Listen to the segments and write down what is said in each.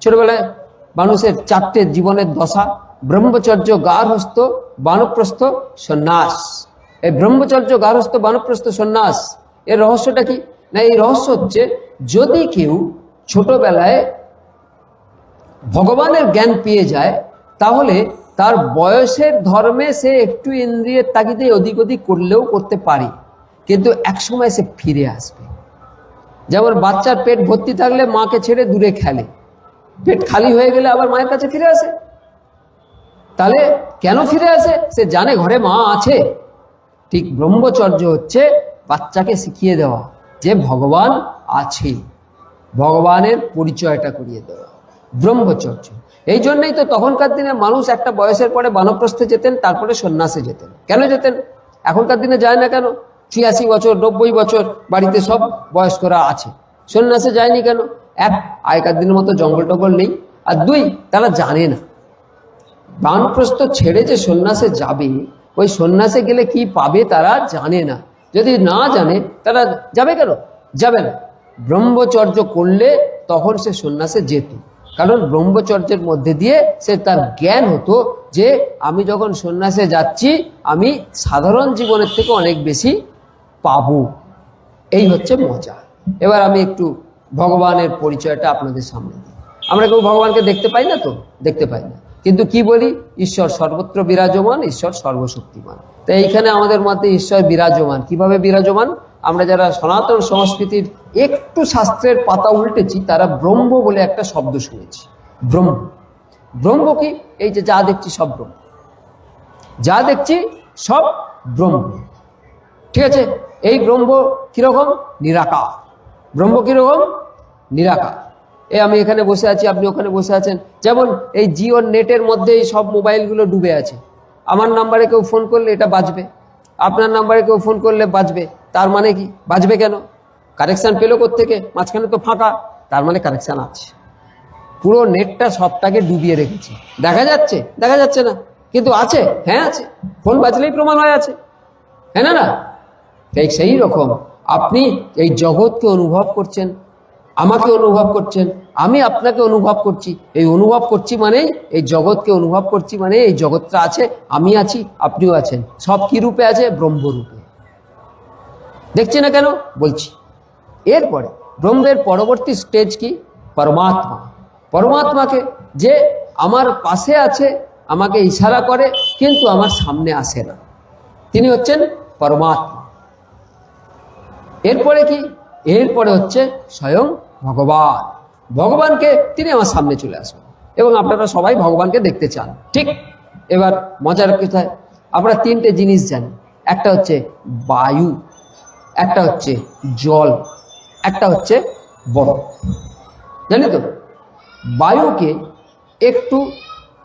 ছোটবেলায় মানুষের চারটে জীবনের দশা: ব্রহ্মচর্য, গার্হস্থ, বানপ্রস্থ, সন্ন্যাস। এই ব্রহ্মচর্য, গার্হস্থ, বানপ্রস্থ, সন্ন্যাস এর রহস্যটা কি? না, এই রহস্য হচ্ছে যদি কেউ ছোটবেলায় ভগবানের জ্ঞান পেয়ে যায় তাহলে তার বয়সের ধর্মে সে একটু ইন্দ্রিয়ের তাগিদে ওদিক ওদিক করলেও করতে পারে, কিন্তু একসময় সে ফিরে আসবে। যেমন বাচ্চার পেট ভর্তি থাকলে মাকে ছেড়ে দূরে খেলে, পেট খালি হয়ে গেলে আবার মায়ের কাছে ফিরে আসে। তাহলে কেন ফিরে আসে? সে জানে ঘরে মা আছে। ঠিক ব্রহ্মচর্য হচ্ছে বাচ্চাকে শিখিয়ে দেওয়া যে ভগবান আছে, ভগবানের পরিচয়টা করিয়ে দেওয়া, ব্রহ্মচর্য। এই জন্যই তো তখনকার দিনে মানুষ একটা বয়সের পরে বানপ্রস্থে যেতেন, তারপরে সন্ন্যাসে যেতেন। কেন যেতেন? এখনকার দিনে যায় না কেন? ৮৬ বছর, ৯০ বছর বাড়িতে সব বয়স্করা আছে, সন্ন্যাসে যায়নি কেন? এক, আগেকার দিনের মতো জঙ্গল টঙ্গল নেই, আর দুই, তারা জানে না বানপ্রস্থ ছেড়ে যে সন্ন্যাসে যাবে, ওই সন্ন্যাসে গেলে কি পাবে তারা জানে না। যদি না জানে তারা যাবে কেন? যাবে না। ব্রহ্মচর্য করলে তখন সে সন্ন্যাসে যেত, কারণ ব্রহ্মচর্যের মধ্যে দিয়ে সে তার জ্ঞান হতো যে আমি যখন সন্ন্যাসে যাচ্ছি আমি সাধারণ জীবনের থেকে অনেক বেশি পাবো। এই হচ্ছে মজা। এবার আমি একটু ভগবানের পরিচয়টা আপনাদের সামনে দিই। আমরা কেউ ভগবানকে দেখতে পাই না, তো দেখতে পাই না, কিন্তু কি বলি? ঈশ্বর সর্বত্র বিরাজমান, ঈশ্বর সর্বশক্তিমান। তো এইখানে আমাদের মধ্যে ঈশ্বর বিরাজমান। কিভাবে বিরাজমান? আমরা যারা সনাতন সংস্কৃতির একটু শাস্ত্রের পাতা উল্টেছি তারা ব্রহ্ম বলে একটা শব্দ শুনেছি। ব্রহ্ম, ব্রহ্ম কি? এই যে যা দেখছি সব ব্রহ্ম, যা দেখছি সব ব্রহ্ম। ঠিক আছে? এই ব্রহ্ম কিরকম? নিরাকার। ব্রহ্ম কিরকম? নিরাকার। আমি এখানে বসে আছি, আপনি ওখানে বসে আছেন। যেমন এই জিও নেটের মধ্যে এই সব মোবাইলগুলো ডুবে আছে। আমার নাম্বারে কেউ ফোন করলে এটা বাজবে, আপনার নাম্বারে কেউ ফোন করলে বাজবে। তার মানে কি? বাজবে কেন? কানেকশান পেলো কোত্থেকে? মাঝখানে তো ফাঁকা, তার মানে কানেকশান আছে। পুরো নেটটা সবটাকে ডুবিয়ে রেখেছে। দেখা যাচ্ছে? দেখা যাচ্ছে না, কিন্তু আছে। হ্যাঁ আছে, ফোন বাজলেই প্রমাণ হয়ে আছে। হ্যাঁ না? না, ঠিক সেই রকম আপনি এই জগৎকে অনুভব করছেন, আমাকে অনুভব করছেন, আমি আপনাকে অনুভব করছি। এই অনুভব করছি মানেই এই জগৎকে অনুভব করছি, মানে এই জগৎটা আছে, আমি আছি, আপনিও আছেন। সব কি রূপে আছে? ব্রহ্মরূপে। দেখছি না কেন? বলছি। এরপরে ব্রহ্মের পরবর্তী স্টেজ কি? পরমাত্মা। পরমাত্মাকে যে আমার পাশে আছে, আমাকে ইশারা করে কিন্তু আমার সামনে আসে না, তিনি হচ্ছেন পরমাত্মা। এরপরে কি? এরপরে হচ্ছে স্বয়ং ভগবান। ভগবানকে তিনি আমার সামনে চলে আসবেন এবং আপনারা সবাই ভগবানকে দেখতে চান। ঠিক। এবার মজার কোথায়? আমরা তিনটে জিনিস জানি। একটা হচ্ছে বায়ু, একটা হচ্ছে জল, একটা হচ্ছে বরফ। জানি তো? বায়ুকে একটু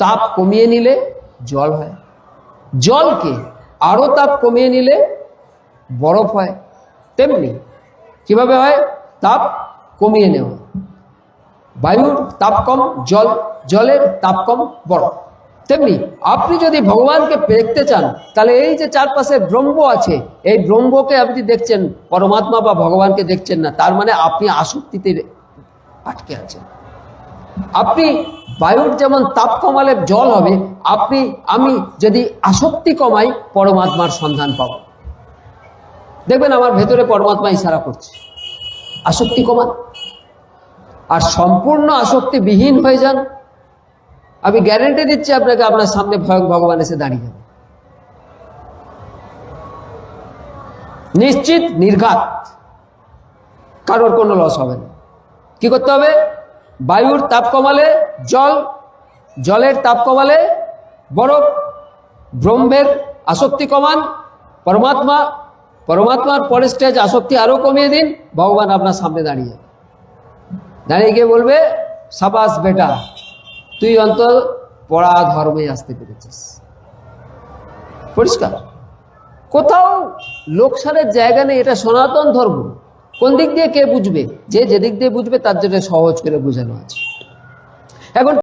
তাপ কমিয়ে নিলে জল হয়, জলকে আরো তাপ কমিয়ে নিলে বরফ হয়। তেমনি কিভাবে হয়? তাপ কমিয়ে নেওয়া। বায়ুর তাপ কম জল, জলের তাপ কম বরফ। তেমনি আপনি যদি ভগবানকে দেখতে চান তাহলে এই যে চারপাশে ব্রহ্ম আছে, এই ব্রহ্মকে আপনি দেখছেন, পরমাত্মা বা ভগবানকে দেখছেন না, তার মানে আপনি আসক্তিতে আটকে আছেন। আপনি বায়ুর যেমন তাপ কমালে জল হবে, আমি যদি আসক্তি কমাই পরমাত্মার সন্ধান পাব। দেখবেন আমার ভেতরে পরমাত্মা ইশারা করছে, আসক্তি কমান। আর সম্পূর্ণ আসক্তিবিহীন হয়ে যান, আমি গ্যারেন্টি দিচ্ছি আপনাকে, আপনার সামনে ভগবান এসে দাঁড়িয়ে যাবে, নিশ্চিত, নির্ঘাত, কারোর কোনো লস হবে না। কি করতে হবে? বায়ুর তাপ কমালে জল, জলের তাপ কমালে বরফ, ব্রহ্মের আসক্তি কমান পরমাত্মা, পরমাত্মার পরের স্টেজ আসক্তি আরো কমিয়ে দিন, ভগবান আপনার সামনে দাঁড়িয়ে যাবে। দাঁড়িয়ে গিয়ে বলবে, সাবাস বেটা, তুই অন্তত পড়া ধর্মে আসতে পেরেছিস। পরিষ্কার। কোথাও লোকসানের জায়গা নেই, এটা সনাতন ধর্ম। কোন দিক দিয়ে কে বুঝবে? যে যেদিক দিয়ে বুঝবে তার জন্য সহজ করে বোঝানো আছে। এখন